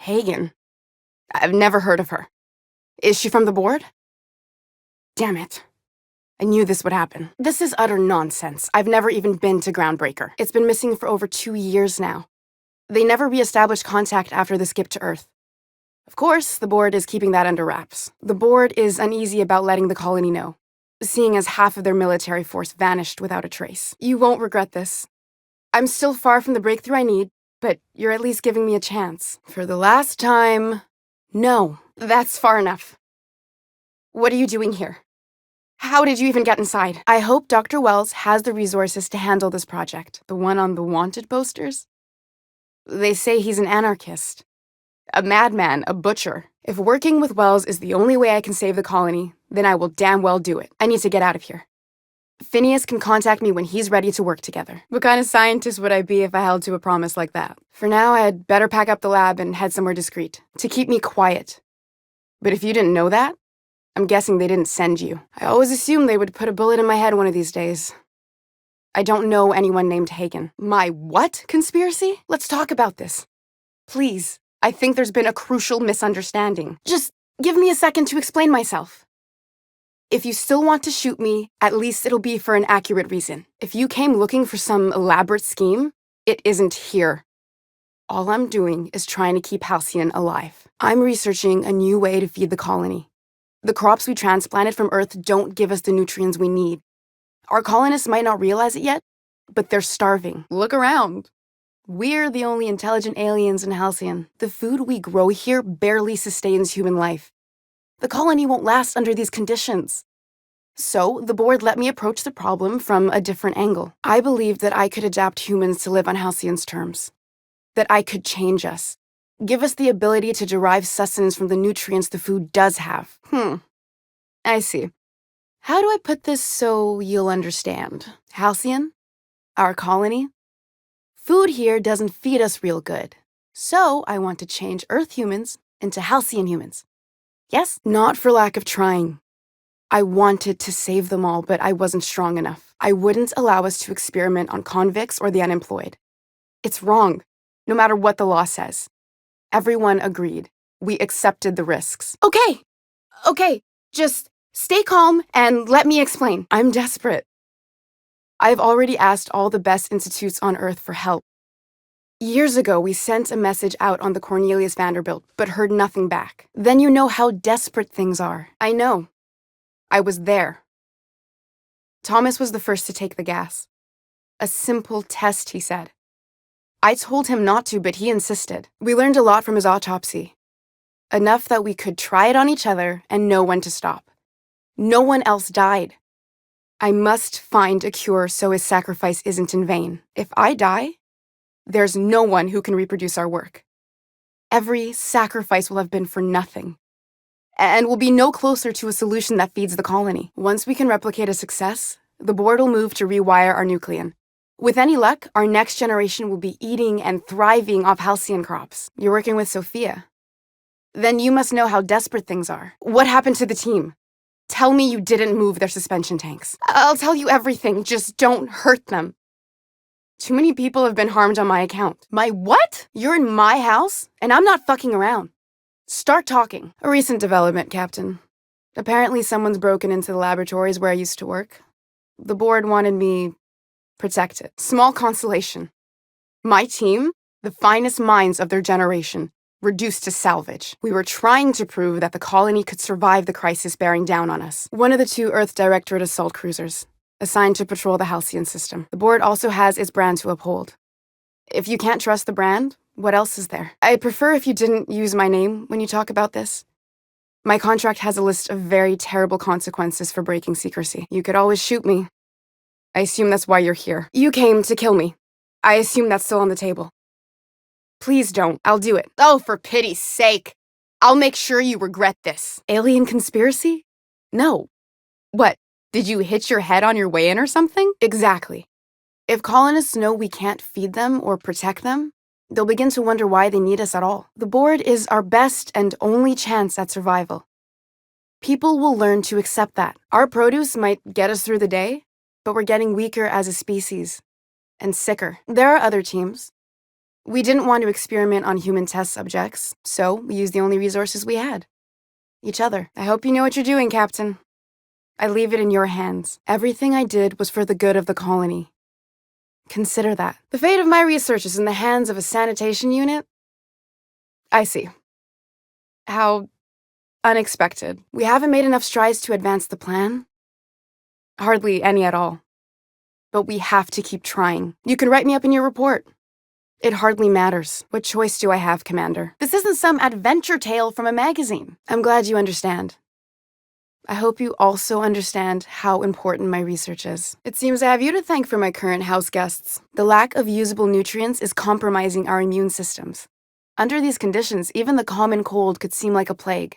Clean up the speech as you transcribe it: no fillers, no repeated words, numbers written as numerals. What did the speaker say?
Hagen? I've never heard of her. Is she from the board? Damn it. I knew this would happen. This is utter nonsense. I've never even been to Groundbreaker. It's been missing for over 2 years now. They never re-established contact after the skip to Earth. Of course, the board is keeping that under wraps. The board is uneasy about letting the colony know, seeing as half of their military force vanished without a trace. You won't regret this. I'm still far from the breakthrough I need, but you're at least giving me a chance. For the last time, no, that's far enough. What are you doing here? How did you even get inside? I hope Dr. Wells has the resources to handle this project. The one on the wanted posters? They say he's an anarchist. A madman, a butcher. If working with Wells is the only way I can save the colony, then I will damn well do it. I need to get out of here. Phineas can contact me when he's ready to work together. What kind of scientist would I be if I held to a promise like that? For now, I'd better pack up the lab and head somewhere discreet, to keep me quiet. But if you didn't know that, I'm guessing they didn't send you. I always assumed they would put a bullet in my head one of these days. I don't know anyone named Hagen. My what conspiracy? Let's talk about this. Please. I think there's been a crucial misunderstanding. Just give me a second to explain myself. If you still want to shoot me, at least it'll be for an accurate reason. If you came looking for some elaborate scheme, it isn't here. All I'm doing is trying to keep Halcyon alive. I'm researching a new way to feed the colony. The crops we transplanted from Earth don't give us the nutrients we need. Our colonists might not realize it yet, but they're starving. Look around. We're the only intelligent aliens in Halcyon. The food we grow here barely sustains human life. The colony won't last under these conditions. So, the board let me approach the problem from a different angle. I believed that I could adapt humans to live on Halcyon's terms. That I could change us. Give us the ability to derive sustenance from the nutrients the food does have. I see. How do I put this so you'll understand? Halcyon? Our colony? Food here doesn't feed us real good. So I want to change Earth humans into Halcyon humans. Yes? Not for lack of trying. I wanted to save them all, but I wasn't strong enough. I wouldn't allow us to experiment on convicts or the unemployed. It's wrong, no matter what the law says. Everyone agreed. We accepted the risks. Okay, just stay calm and let me explain. I'm desperate. I've already asked all the best institutes on Earth for help. Years ago, we sent a message out on the Cornelius Vanderbilt, but heard nothing back. Then you know how desperate things are. I know. I was there. Thomas was the first to take the gas. A simple test, he said. I told him not to, but he insisted. We learned a lot from his autopsy. Enough that we could try it on each other and know when to stop. No one else died. I must find a cure so his sacrifice isn't in vain. If I die, there's no one who can reproduce our work. Every sacrifice will have been for nothing. And we'll be no closer to a solution that feeds the colony. Once we can replicate a success, the board will move to rewire our nucleon. With any luck, our next generation will be eating and thriving off Halcyon crops. You're working with Sophia. Then you must know how desperate things are. What happened to the team? Tell me you didn't move their suspension tanks. I'll tell you everything, just don't hurt them. Too many people have been harmed on my account. My what? You're in my house, and I'm not fucking around. Start talking. A recent development, Captain. Apparently someone's broken into the laboratories where I used to work. The board wanted me protected. Small consolation. My team, the finest minds of their generation, reduced to salvage. We were trying to prove that the colony could survive the crisis bearing down on us. One of the 2 Earth Directorate assault cruisers, assigned to patrol the Halcyon system. The board also has its brand to uphold. If you can't trust the brand, what else is there? I'd prefer if you didn't use my name when you talk about this. My contract has a list of very terrible consequences for breaking secrecy. You could always shoot me. I assume that's why you're here. You came to kill me. I assume that's still on the table. Please don't. I'll do it. Oh, for pity's sake. I'll make sure you regret this. Alien conspiracy? No. What? Did you hit your head on your way in or something? Exactly. If colonists know we can't feed them or protect them, they'll begin to wonder why they need us at all. The board is our best and only chance at survival. People will learn to accept that. Our produce might get us through the day, but we're getting weaker as a species. And sicker. There are other teams. We didn't want to experiment on human test subjects, so we used the only resources we had. Each other. I hope you know what you're doing, Captain. I leave it in your hands. Everything I did was for the good of the colony. Consider that. The fate of my research is in the hands of a sanitation unit? I see. How unexpected. We haven't made enough strides to advance the plan. Hardly any at all. But we have to keep trying. You can write me up in your report. It hardly matters. What choice do I have, Commander? This isn't some adventure tale from a magazine. I'm glad you understand. I hope you also understand how important my research is. It seems I have you to thank for my current house guests. The lack of usable nutrients is compromising our immune systems. Under these conditions, even the common cold could seem like a plague.